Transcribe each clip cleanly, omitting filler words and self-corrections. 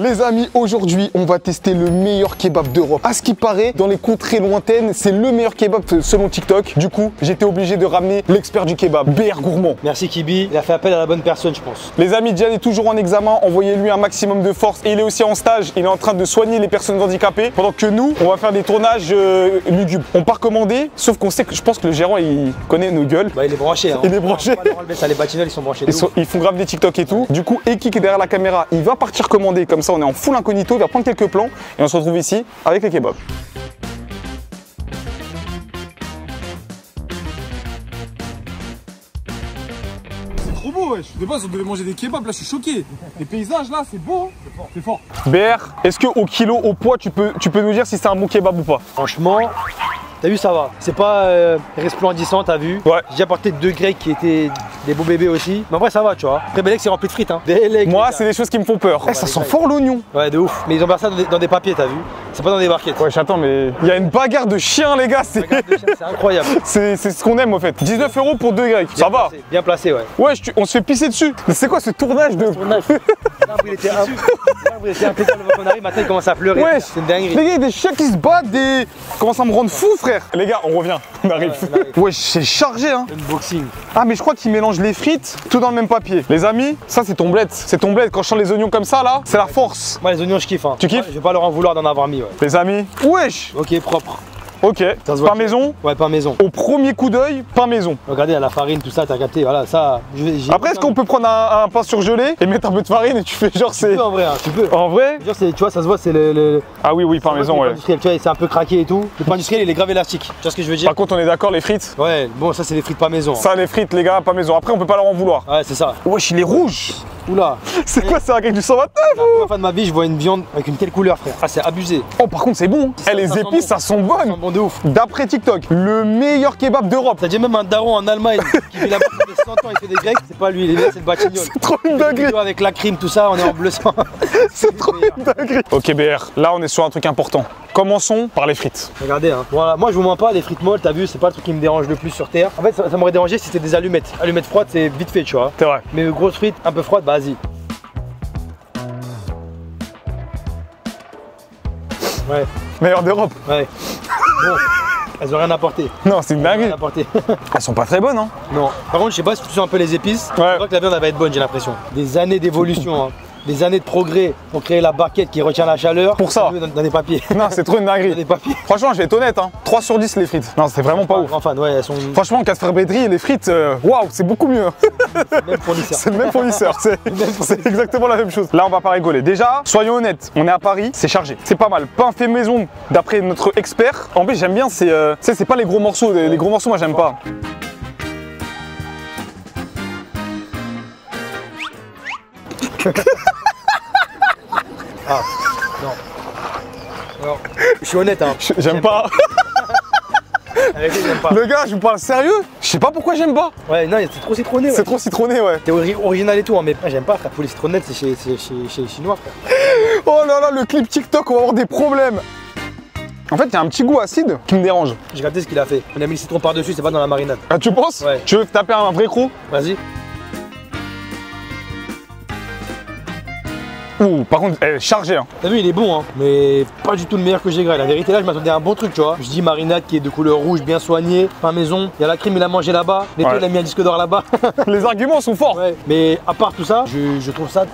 Les amis, aujourd'hui, on va tester le meilleur kebab d'Europe. À ce qui paraît, dans les contrées lointaines, c'est le meilleur kebab selon TikTok. Du coup, j'étais obligé de ramener l'expert du kebab, BR Gourmand. Merci Kibi, il a fait appel à la bonne personne, je pense. Les amis, Diane est toujours en examen, envoyez-lui un maximum de force. Et il est aussi en stage, il est en train de soigner les personnes handicapées. Pendant que nous, on va faire des tournages lugubres. On part commander, sauf qu'on sait que je pense que le gérant, il connaît nos gueules. Bah, il est branché. Hein. Il est branché. Ça, les bâtiments, ils sont branchés. Ils font grave des TikTok et tout. Du coup, Eki qui est derrière la caméra, il va partir commander. Comme ça, on est en full incognito, il va prendre quelques plans. Et on se retrouve ici avec les kebabs. C'est trop beau, wesh. De base, on devait manger des kebabs. Là, je suis choqué. Les paysages, là, c'est beau. C'est fort. BR, est-ce que au kilo, au poids, tu peux nous dire si c'est un bon kebab ou pas? Franchement, t'as vu, ça va. C'est pas resplendissant, t'as vu. Ouais. J'ai apporté 2 grecs qui étaient des beaux bébés aussi. Mais en vrai, ça va, tu vois. Après, Belek, c'est rempli de frites. Hein. Moi, c'est des choses qui me font peur. Ça sent fort l'oignon. Ouais, de ouf. Mais ils ont mis ça dans des papiers, t'as vu. C'est pas dans des barquettes. Ouais, j'attends, mais il y a une bagarre de chiens, les gars. C'est incroyable. C'est ce qu'on aime, en fait. 19 € pour 2 grecs. Ça va. Bien placé, ouais. Ouais, on se fait pisser dessus. Mais c'est quoi ce tournage de. L'arbre, il était impeccable quand on arrive. Maintenant, il commence à pleurer. Ouais, c'est une dinguerie. Les gars, il y a des chiens qui se battent, commence à me rendre fou, frère. Les gars, on revient. On arrive. Ouais, c'est chargé, hein. Unboxing. Ah, mais je crois qu'ils mélangent les frites tout dans le même papier. Les amis, ça, c'est ton bled. C'est ton bled. Quand je sens les oignons comme ça, là, c'est la force. Moi, les oignons, je kiffe. Hein. Tu kiffes? Je vais pas leur en vouloir d'en avoir mis, ouais. Les amis, wesh. Ok, propre. Ok, pain maison. Ouais, pain maison. Au premier coup d'œil, pain maison. Regardez, la farine, tout ça, t'as capté, voilà, ça. Après, est-ce qu'on peut prendre un pain surgelé et mettre un peu de farine et tu fais genre c'est. Tu peux en vrai, hein, tu peux. En vrai? Genre, tu vois, ça se voit, c'est le. Ah oui, pain maison, ouais. Tu vois, c'est un peu craqué et tout. Le pain industriel, il est grave élastique. Tu vois ce que je veux dire? Par contre, on est d'accord, les frites? Ouais, bon, ça, c'est les frites pas maison. Ça, les frites, les gars, pas maison. Après, on peut pas leur en vouloir. Ouais, c'est ça. Wesh, il est rouge. Oula. C'est quoi ça, avec du 129 La première fois de ma vie, je vois une viande avec une telle couleur, frère. Ah, c'est abusé. Oh, par contre, c'est bon. Les épices, ça sent bonnes. Ça sent bon de ouf. D'après TikTok, le meilleur kebab d'Europe. T'as déjà même un daron en Allemagne qui fait là-bas, il fait 100 ans, il fait des grecs. C'est pas lui, c'est le batignol. C'est trop une dinguerie. Avec la crime, tout ça, on est en bleu sang. C'est trop une dinguerie. Ok, BR, là, on est sur un truc important. Commençons par les frites. Regardez, hein. Voilà, moi je vous mens pas, les frites molles, t'as vu, c'est pas le truc qui me dérange le plus sur terre. En fait, ça m'aurait dérangé si c'était des allumettes. Allumettes froides, c'est vite fait, tu vois. C'est vrai. Mais grosses frites, un peu froides, bah vas-y. Ouais. Meilleur d'Europe. Ouais. Bon, elles ont rien apporté. Non, c'est une dinguerie. Elles sont pas très bonnes, hein. Non. Par contre, je sais pas si tu sens un peu les épices. Ouais. Je crois que la viande elle va être bonne, j'ai l'impression. Des années d'évolution, hein. Des années de progrès pour créer la barquette qui retient la chaleur. Pour ça. Dans des papiers. Non, c'est trop une dinguerie. Dans des papiers. Franchement, je vais être honnête, hein. 3 sur 10 les frites. Non, c'est vraiment pas ouf. Grand fan, ouais, elles sont. Franchement, Casper Bédry et les frites, waouh, c'est beaucoup mieux. C'est le même fournisseur. C'est le même fournisseur, c'est exactement la même chose. Là, on va pas rigoler. Déjà, soyons honnêtes, on est à Paris, c'est chargé. C'est pas mal. Pain fait maison, d'après notre expert. En plus, j'aime bien, c'est pas les gros morceaux. Les gros morceaux, moi, j'aime pas. Ah, non. Alors, je suis honnête, hein. J'aime pas. Arrêtez, j'aime pas. Le gars, je vous parle sérieux. Je sais pas pourquoi j'aime pas. Ouais, non, c'est trop citronné. Ouais. C'est trop citronné, ouais. C'est original et tout, hein, mais j'aime pas, frère. Pour les citronnettes, c'est chez les Chinois, frère. Oh là là, le clip TikTok, on va avoir des problèmes. En fait, il y a un petit goût acide qui me dérange. J'ai capté ce qu'il a fait. On a mis le citron par-dessus, c'est pas dans la marinade. Ah, tu penses? Ouais. Tu veux taper un vrai croc? Vas-y. Ouh, par contre, elle est chargée, hein. T'as vu, il est bon, hein, mais pas du tout le meilleur que j'ai gras. La vérité, là, je m'attendais à un bon truc, tu vois. Je dis marinade qui est de couleur rouge, bien soignée, pain maison. Il y a la crème, il a mangé là-bas. Netto, il a mis un disque d'or là-bas. Les arguments sont forts. Ouais, mais à part tout ça, je trouve ça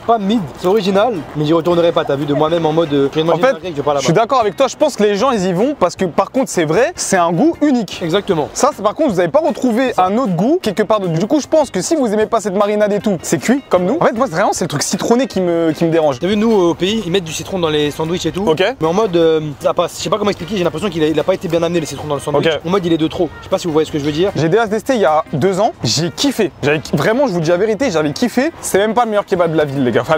pas mid. C'est original, mais j'y retournerai pas. T'as vu, de moi-même en mode. En fait, je suis d'accord avec toi. Je pense que les gens, ils y vont parce que, par contre, c'est vrai, c'est un goût unique. Exactement. Ça, par contre, vous n'avez pas retrouvé un autre goût quelque part d'autre. Du coup, je pense que si vous aimez pas cette marinade et tout, c'est cuit comme nous. En fait, moi, vraiment, c'est le truc citronné qui me dérange. T'as vu, nous, au pays, ils mettent du citron dans les sandwichs et tout. Ok. Mais en mode, ça passe. Je sais pas comment expliquer, j'ai l'impression qu'il a pas été bien amené les citrons dans le sandwich. Ok. En mode, il est de trop. Je sais pas si vous voyez ce que je veux dire. J'ai déjà testé il y a 2 ans, j'ai kiffé. Vraiment, je vous dis la vérité, j'avais kiffé. C'est même pas le meilleur kebab de la ville, les gars. Enfin,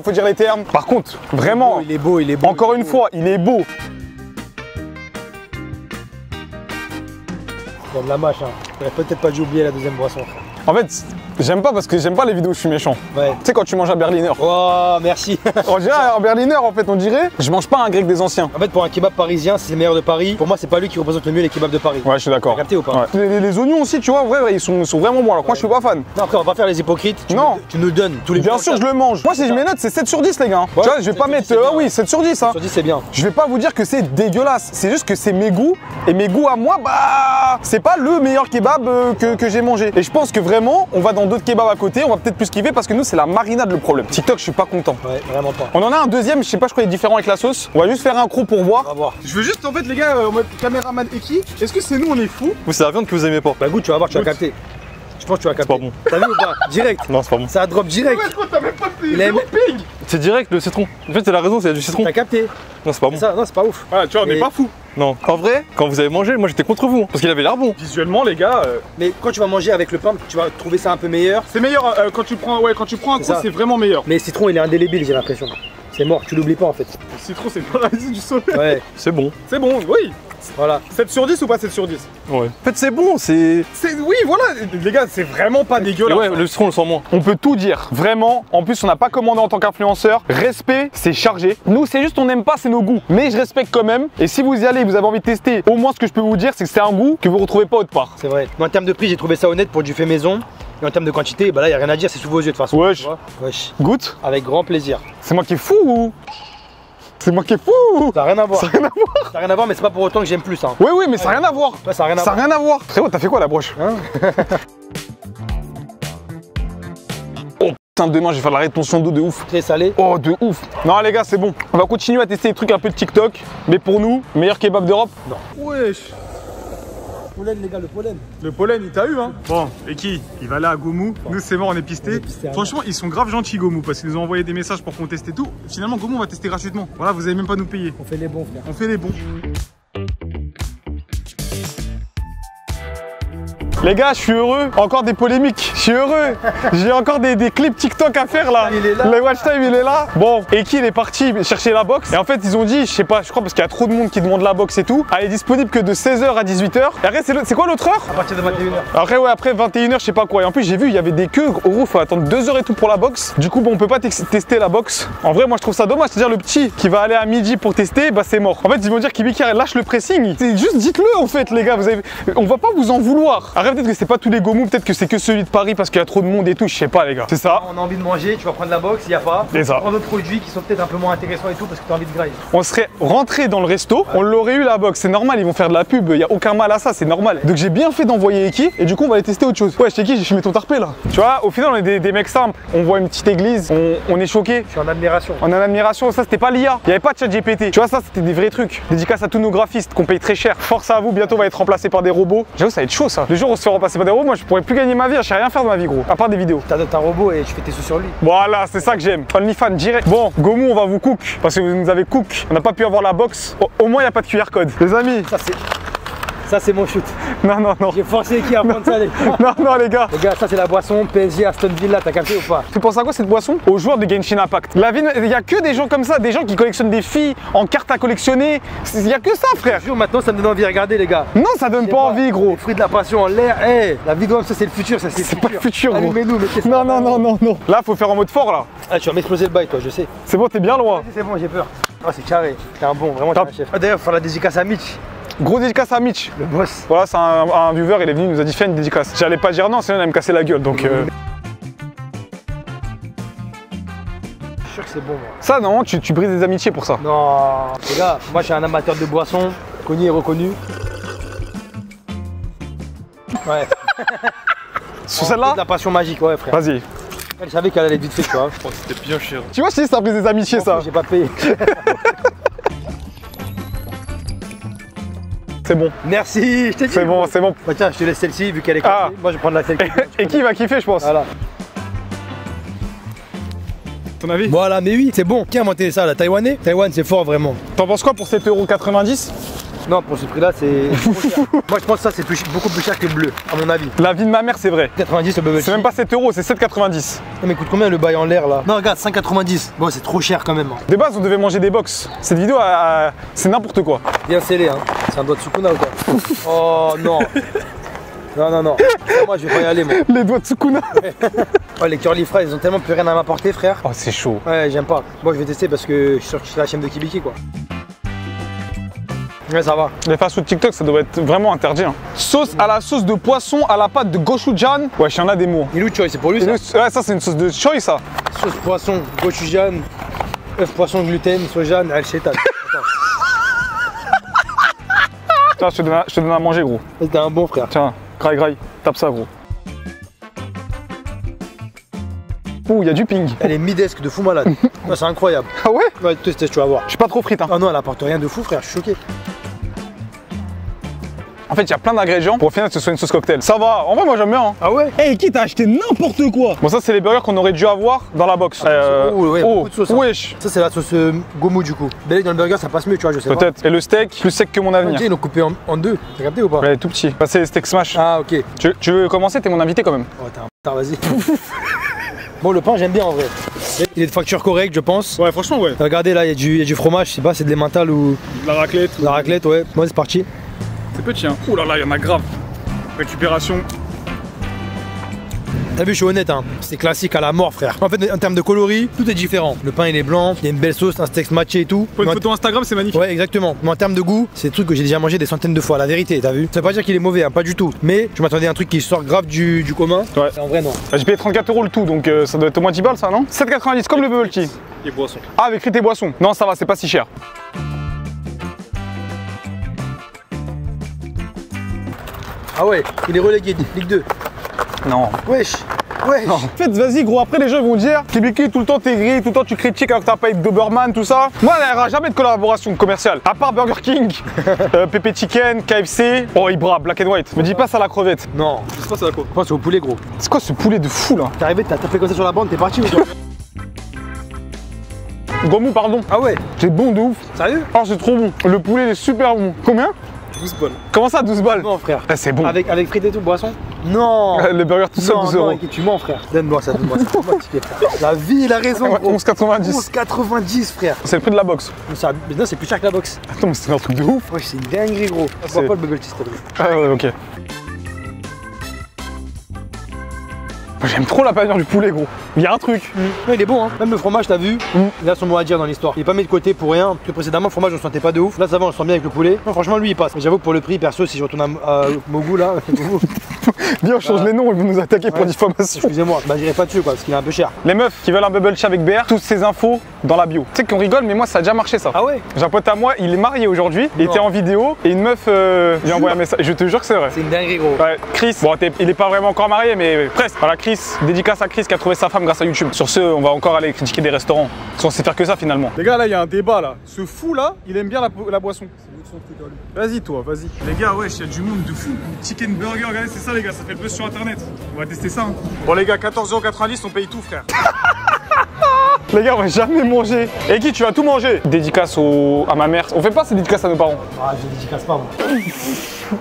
faut dire les termes. Par contre, vraiment, Il est beau. encore une fois, il est beau. Il y a de la mâche, hein. J'aurais peut-être pas dû oublier la deuxième boisson. En fait, J'aime pas parce que j'aime pas les vidéos où je suis méchant. Ouais. Tu sais quand tu manges un Berliner. Oh, merci. On dirait un Berliner en fait, on dirait. Je mange pas un grec des anciens. En fait, pour un kebab parisien, c'est le meilleur de Paris. Pour moi, c'est pas lui qui représente le mieux les kebabs de Paris. Ouais, je suis d'accord. T'as capté ou pas? Ouais. Les oignons aussi, tu vois, en vrai, ils sont vraiment bons. Alors moi, je suis pas fan. Non, après, on va pas faire les hypocrites. Non. Tu nous donnes tous les Bien sûr, je le mange. Moi, si je mets note, c'est 7 sur 10, les gars. Tu vois, je vais pas 7 sur 10, mettre. c'est bien. Oui, 7 sur 10. Hein. Sur 10, c'est bien. Je vais pas vous dire que c'est dégueulasse. C'est juste que c'est mes goûts. Et mes goûts à moi, bah. C'est pas le meilleur kebab que j'ai mangé. Et je pense que vraiment, on va dans d'autres kebabs à côté. On va peut-être plus kiffer parce que nous, c'est la marinade le problème. TikTok, je suis pas content. Ouais, vraiment pas. On en a un deuxième, je sais pas, je crois qu'il est différent avec la sauce. On va juste faire un croc pour On voir. va voir. Je veux juste, en fait, les gars, en mode caméraman Eki, est-ce que c'est nous, on est fous? Ou c'est la viande que vous aimez pas? Bah, goûte, tu vas voir, tu vas capter. Je pense que tu vas capter. pas bon. T'as vu ou pas? Direct. Non, c'est pas bon. Ça drop direct. Ouais, quoi, t'as même pas fait Il aime- ping. C'est direct le citron. En fait, c'est la raison, c'est du citron. T'as capté. Non, c'est pas bon. Ça, non, c'est pas ouf. Voilà, tu vois, on Et- est pas fous. Non. En vrai, quand vous avez mangé, moi j'étais contre vous. Parce qu'il avait l'air bon. Visuellement, les gars, Mais quand tu vas manger avec le pain, tu vas trouver ça un peu meilleur. c'est meilleur quand tu prends, quand tu prends un C'est coup, ça. c'est vraiment meilleur. Mais le citron, il est indélébile, j'ai l'impression. C'est mort, tu l'oublies pas en fait. Le citron, c'est le paradis du soleil. Ouais, C'est bon. C'est bon, oui. voilà. 7 sur 10 ou pas 7 sur 10? Ouais. En fait, c'est bon, c'est. Oui, voilà, les gars, c'est vraiment pas Et dégueulasse. ouais, le citron, on le sent moins. On peut tout dire, vraiment. En plus, on n'a pas commandé en tant qu'influenceur. Respect, c'est chargé. Nous, c'est juste on n'aime pas, c'est nos goûts. Mais je respecte quand même. Et si vous y allez, vous avez envie de tester, au moins ce que je peux vous dire, c'est que c'est un goût que vous retrouvez pas autre part. C'est vrai. Mais en termes de prix, j'ai trouvé ça honnête pour du fait maison. Et en termes de quantité, bah là, y a rien à dire, c'est sous vos yeux de toute façon. Wesh. Tu vois. Wesh. Goûte. Avec grand plaisir. C'est moi qui est fou ou c'est moi qui est fou. Ça n'a rien à voir. Ça n'a rien à voir. Ça n'a rien à voir, mais c'est pas pour autant que j'aime plus. Hein. Oui, oui, mais ça n'a rien à voir. Ouais, ça n'a rien à Ça n'a voir. rien à voir. Frérot, t'as fait quoi la broche Hein Putain, demain, je vais faire la rétention d'eau de ouf. Très salé. Oh, de ouf. Non, les gars, c'est bon. On va continuer à tester des trucs un peu de TikTok. Mais pour nous, meilleur kebab d'Europe. Wesh. Pollen, les gars, le pollen. Le pollen, il t'a eu, hein. Bon, et qui? Il va là à Gomu. Nous, c'est bon, on est pisté. On est pisté à Franchement, ils sont grave gentils, Gomu, parce qu'ils nous ont envoyé des messages pour qu'on teste et tout. Finalement, Gomu, on va tester gratuitement. Voilà, vous allez même pas nous payer. On fait les bons, frère. On fait les bons. Les gars, je suis heureux. Encore des polémiques. Je suis heureux. J'ai encore des clips TikTok à faire là. Il est là. Le watch time, il est là. Bon, et qui il est parti chercher la box. Et en fait, ils ont dit, je sais pas, je crois parce qu'il y a trop de monde qui demande la box et tout. Elle est disponible que de 16h à 18h. Et après, c'est quoi l'autre heure? À partir de 21h. Après, ouais, après 21h, je sais pas quoi. Et en plus, j'ai vu, il y avait des queues. En gros, faut attendre 2 heures et tout pour la box. Du coup, bon, on peut pas tester la box. En vrai, moi, je trouve ça dommage. C'est-à-dire, le petit qui va aller à midi pour tester, bah, c'est mort. En fait, ils vont dire qu'Ibiki lâche le pressing. Juste dites-le, en fait, les gars. On va pas vous en vouloir. Après, peut-être que c'est pas tous les Gomu, peut-être que c'est que celui de Paris parce qu'il y a trop de monde et tout. Je sais pas, les gars. C'est ça. On a envie de manger, tu vas prendre la box, il n'y a pas. C'est ça. Prends d'autres produits qui sont peut-être un peu moins intéressants et tout parce que tu as envie de grailler. On serait rentré dans le resto, on l'aurait eu la box. C'est normal, ils vont faire de la pub. Il y a aucun mal à ça, c'est normal. Donc, j'ai bien fait d'envoyer Eki. Et du coup, on va aller tester autre chose. Ouais, je t'ai qui, j'ai fumé ton tarpé là. Tu vois, au final, on est des mecs simples. On voit une petite église, on est choqué. Je suis en admiration. On a en admiration, ça c'était pas l'IA, il n'y avait pas de chat GPT. Tu vois, ça c'était des vrais trucs. Dédicace à tous nos graphistes qu'on paye très cher. Force à vous, bientôt on va être remplacé par des robots. J'avoue, ça va être chaud ça. Le jour où on se fait remplacer par des robots, moi je pourrais plus gagner ma vie, je sais rien faire de ma vie gros, à part des vidéos. T'adoptes un robot et tu fais tes sous sur lui. Voilà, c'est ça que j'aime. OnlyFans direct. Bon, Gomu, on va vous cook parce que vous nous avez cook. On n'a pas pu avoir la box. Au moins, il n'y a pas de QR code. Les amis, Ça c'est mon shoot. non, non, non. J'ai forcé qui à prendre ça les gars. Non, non, les gars. Les gars, ça c'est la boisson PSG Aston Villa, t'as capté ou pas? Tu penses à quoi cette boisson? Aux joueurs de Genshin Impact. La vie, il n'y a que des gens comme ça, des gens qui collectionnent des filles en cartes à collectionner. Il n'y a que ça, frère. Je jure, maintenant ça me donne envie, regardez les gars. Non, ça donne pas envie, gros. Les fruits de la passion en l'air, la vie d'homme, ça c'est le futur, ça c'est C'est pas le futur, gros. Allumez-nous, mettez ça. Non, non, non, non, non. Là, faut faire en mode fort, là. Ah, tu vas m'exploser le bail toi, je sais. C'est bon, t'es bien loin. C'est bon, j'ai peur. Ah, c'est carré, t'es un bon, vraiment t'es Top. un chef. Ah, d'ailleurs, faut faire la dédicace à Mitch, Gros dédicace à Mitch. le boss. Voilà, c'est un viewer, il est venu, il nous a dit fais une dédicace. J'allais pas dire non, sinon il allait me casser la gueule. Donc, Je suis sûr que c'est bon, moi. ça, non, tu brises des amitiés pour ça. Non, les gars, moi je suis un amateur de boissons, connu et reconnu. Ouais. Sur De celle-là, la passion magique, ouais, frère. vas-y. Elle savait qu'elle allait vite fait, tu vois. Oh, c'était bien cher. Tu vois, je te dis, ça brise des amitiés, ça. J'ai pas payé. C'est bon, Merci, je t'ai dit. c'est bon, c'est bon. Bah tiens, je te laisse celle-ci vu qu'elle est Ah. cassée. Moi je vais prendre la celle-ci. Et qui va kiffer, je pense. Voilà. Ton avis? Voilà, mais oui, c'est bon. Qui a inventé ça, la Taïwanais? Taïwan, c'est fort vraiment. T'en penses quoi pour 7,90 €? Non, pour ce prix-là, c'est trop cher. Moi je pense que ça c'est beaucoup plus cher que le bleu, à mon avis. La vie de ma mère, c'est vrai. 90 le bubble C'est même pas 7 €, c'est 7,90 €. Non, mais coûte combien le bail en l'air là? Non, regarde, 5,90. Bon, c'est trop cher quand même. Hein. De base, on devait manger des box. Cette vidéo, c'est n'importe quoi. Bien scellé, hein. C'est un doigt de Sukuna ou quoi? Oh non. Non, non, non. Moi, je vais pas y aller, moi. Les doigts de Sukuna. Oh, les curly fries, ils ont tellement plus rien à m'apporter, frère. Oh, c'est chaud. Ouais, j'aime pas. Moi, je vais tester parce que je suis sûr que c'est la chaîne de Kibiki, quoi. Ouais, ça va. Les fast-food TikTok, ça doit être vraiment interdit. Hein. Sauce à la sauce de poisson à la pâte de gochujang. Ouais, il y en a des mots. Il est où Choi? C'est pour lui, ça? Ouais, ça, c'est une sauce de choi, ça. Sauce poisson, gochujang, œuf poisson gluten, soja, al-shetan. Tiens, je te donne à manger, gros. T'es un bon frère. Tiens, graille, tape ça, gros. Ouh, il y a du ping. Elle est midesque de fou malade. Ouais, c'est incroyable. Ah ouais? Ouais, teste, tu vas voir. Je suis pas trop frite, hein. Ah non, elle apporte rien de fou, frère, je suis choqué. En fait, il y a plein d'ingrédients pour au final que ce soit une sauce cocktail. Ça va, en vrai, moi j'aime bien. Hein. Ah ouais? Hey, qui t'a acheté n'importe quoi? Bon, ça, c'est les burgers qu'on aurait dû avoir dans la box. Ouais, beaucoup de sauce, hein. Wesh. Ça, c'est la sauce gomu du coup. Belek dans le burger, ça passe mieux, tu vois, je sais pas. Peut-être. Et le steak, plus sec que mon avenir. Ils l'ont coupé en deux. T'as capté ou pas? Ouais, tout petit. Bah, c'est steak smash. Ah, ok. Tu veux commencer? T'es mon invité quand même. Oh, t'es un bâtard, vas-y. Bon, le pain, j'aime bien en vrai. Il est de facture correcte, je pense. Ouais, franchement, ouais. Regardez, là, il y a du fromage, je sais pas, c'est de l'emmental ou. La raclette. La raclette, ouais. Moi, c'est parti. C'est petit, hein. Ouh là là, il y en a grave. Récupération. T'as vu, je suis honnête, hein. C'est classique à la mort, frère. En fait, en termes de coloris, tout est différent. Le pain, il est blanc, il y a une belle sauce, un steak matché et tout. Pour une photo Instagram, c'est magnifique. Ouais, exactement. Mais en termes de goût, c'est des trucs que j'ai déjà mangé des centaines de fois, la vérité, t'as vu? Ça veut pas dire qu'il est mauvais, hein, pas du tout. Mais je m'attendais à un truc qui sort grave du commun. Ouais. En vrai, non. J'ai payé 34 € le tout, donc ça doit être au moins 10 balles, ça, non? 7,90 comme le bubble tea. Et boissons. Ah, avec frites et boissons. Non, ça va, c'est pas si cher. Ah ouais, il est relégué, Ligue 2. Non. Wesh. Ouais. En fait, vas-y, gros, après les gens ils vont dire Kibiki, tout le temps t'es gris, tout le temps tu critiques alors que t'as pas été Doberman, tout ça. Moi, il n'y aura jamais de collaboration commerciale. À part Burger King, Pepe Chicken, KFC, oh, Ibra, Black and White. Me dis pas ça à la crevette. Non. Je sais pas, c'est à quoi? Je pense au poulet, gros. C'est quoi ce poulet de fou là? T'es arrivé, t'as tapé comme ça sur la bande, t'es parti ou quoi? Gomu, pardon. Ah ouais. C'est bon de ouf. Sérieux? Oh, c'est trop bon. Le poulet il est super bon. Combien? 12 balles. Comment ça, 12 balles? Non, frère. Ah, c'est bon. Avec frites et tout, boisson? Non. Le burger tout seul, 12 Non, €. tu mens, frère. Donne-moi ça, donne-moi ça. Donne-moi le ticket, frère. La vie, il a raison, Ouais, gros. 11,90. 11,90, frère. C'est le prix de la box. Mais non, c'est plus cher que la box. Attends, mais c'est un truc de ouf. Ouais, c'est une dinguerie, gros. Je vois pas le bubble tea, s'il te plaît. Ah ouais, ok. J'aime trop la panure du poulet, gros. Il y a un truc. Ouais, il est bon, hein. Même le fromage, t'as vu, il a son mot à dire dans l'histoire. Il est pas mis de côté pour rien. Parce que précédemment, le fromage, on le sentait pas de ouf. Là, ça va, on le sent bien avec le poulet. Non, franchement, lui, il passe. Mais j'avoue que pour le prix, perso, si je retourne à Mogu, là, Viens, on change les noms, ils vont nous attaquer pour diffamation. excusez-moi, bah, j'irai pas dessus, quoi, parce qu'il est un peu cher. Les meufs qui veulent un bubble tea avec BR, toutes ces infos dans la bio. Tu sais qu'on rigole, mais moi, ça a déjà marché, ça. Ah ouais? J'ai un pote à moi, il est marié aujourd'hui, il était en vidéo, et une meuf lui a envoyé un message. Je te jure que c'est vrai. C'est une dinguerie, gros. Ouais, Chris, bon, il est pas vraiment encore marié, mais presque. Voilà, Chris, dédicace à Chris qui a trouvé sa femme grâce à YouTube. Sur ce, on va encore aller critiquer des restaurants. Parce qu'on sait faire que ça finalement. Les gars, là, il y a un débat là. Ce fou là, il aime bien la boisson. Vas-y, toi, vas-y. Les gars, ouais, il y a du monde de fou. Chicken burger, regardez, c'est ça, les gars, ça fait le buzz sur internet. On va tester ça. Hein. Bon, les gars, 14,90 €, on paye tout, frère. Les gars, on va jamais manger. Et qui, tu vas tout manger? Dédicace à ma mère. On fait pas ces dédicaces à nos parents. Ah, je dédicace pas, moi.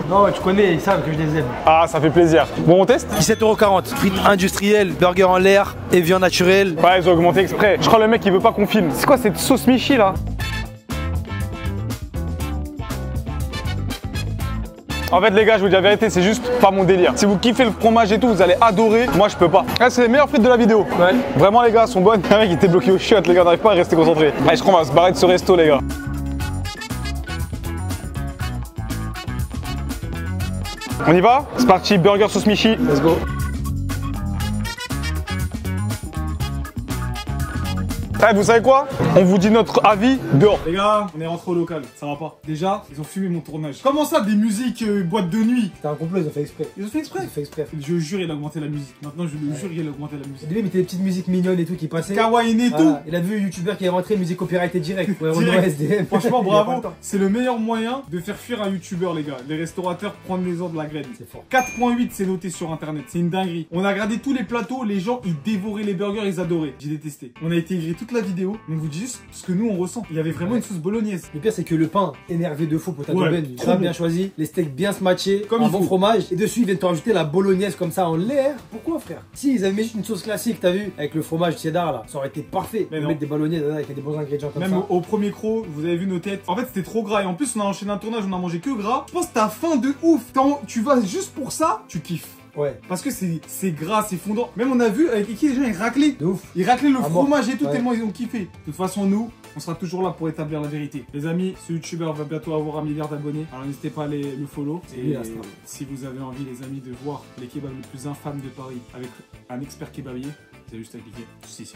Non, tu connais, ils savent que je les aime. Ah, ça fait plaisir. Bon, on teste? 17,40 €. Frites industrielles, burger en l'air et viande naturelle. Ouais, ils ont augmenté exprès. Je crois le mec, il veut pas qu'on filme. C'est quoi cette sauce Michi là? En fait les gars, je vous dis la vérité, c'est juste pas mon délire. Si vous kiffez le fromage et tout, vous allez adorer. Moi je peux pas. Ah, c'est les meilleures frites de la vidéo. Ouais. Vraiment les gars, sont bonnes. Le mec il était bloqué au chiottes, les gars, on n'arrive pas à rester concentré. Allez, je crois qu'on va se barrer de ce resto les gars. On y va? C'est parti, burger sauce Michi. Let's go. Eh, vous savez quoi? On vous dit notre avis dehors. Les gars, on est rentré au local, ça va pas. Déjà, ils ont fumé mon tournage. Comment ça, des musiques boîte de nuit? C'était un complot, ils ont fait exprès. Ils ont fait exprès? Ils ont fait exprès. Je jure, il a augmenté la musique. Maintenant, je le jure, il a augmenté la musique. Au début, il mettait des petites musiques mignonnes et tout qui passaient. Kawaii et tout. Voilà. Il a vu un youtubeur qui est rentré musique copyright direct. Ouais, Direct. SDM. Franchement, Il y a pas bravo. le temps. C'est le meilleur moyen de faire fuir un youtubeur, les gars. Les restaurateurs prennent les ordres de la graine. C'est fort. 4,8 c'est noté sur internet, c'est une dinguerie. On a regardé tous les plateaux, les gens ils dévoraient les burgers, ils adoraient. J'ai détesté. On a été gris toute toute la vidéo, on vous dit juste ce que nous on ressent. Il y avait vraiment une sauce bolognaise. Le pire, c'est que le pain énervé de fou pour ta Ouais, domaine, trop grave bon. bien choisi, les steaks bien smatchés, Comme un il bon faut. fromage, et dessus ils viennent te rajouter la bolognaise comme ça en l'air. Pourquoi, frère? Si ils avaient mis juste une sauce classique, t'as vu, avec le fromage cheddar là, ça aurait été parfait. Mais Ils non. mettent des bolognaises avec des bons ingrédients comme Même ça. au premier croc, vous avez vu nos têtes. En fait, c'était trop gras. Et en plus, on a enchaîné un tournage, on a mangé que gras. Je pense que t'as faim de ouf. Tu vas juste pour ça, tu kiffes. Ouais, Parce que c'est gras, c'est fondant. Même on a vu avec Iki, les gens ils raclaient. de ouf. Ils raclaient le Ah, fromage et tout, ouais. tellement ils ont kiffé. De toute façon, nous, on sera toujours là pour établir la vérité. Les amis, ce youtubeur va bientôt avoir 1 milliard d'abonnés. Alors n'hésitez pas à le follow. C'est Et lui, l'instant. si vous avez envie, les amis, de voir les kebabs les plus infâmes de Paris avec un expert kebabier, c'est juste à cliquer juste ici.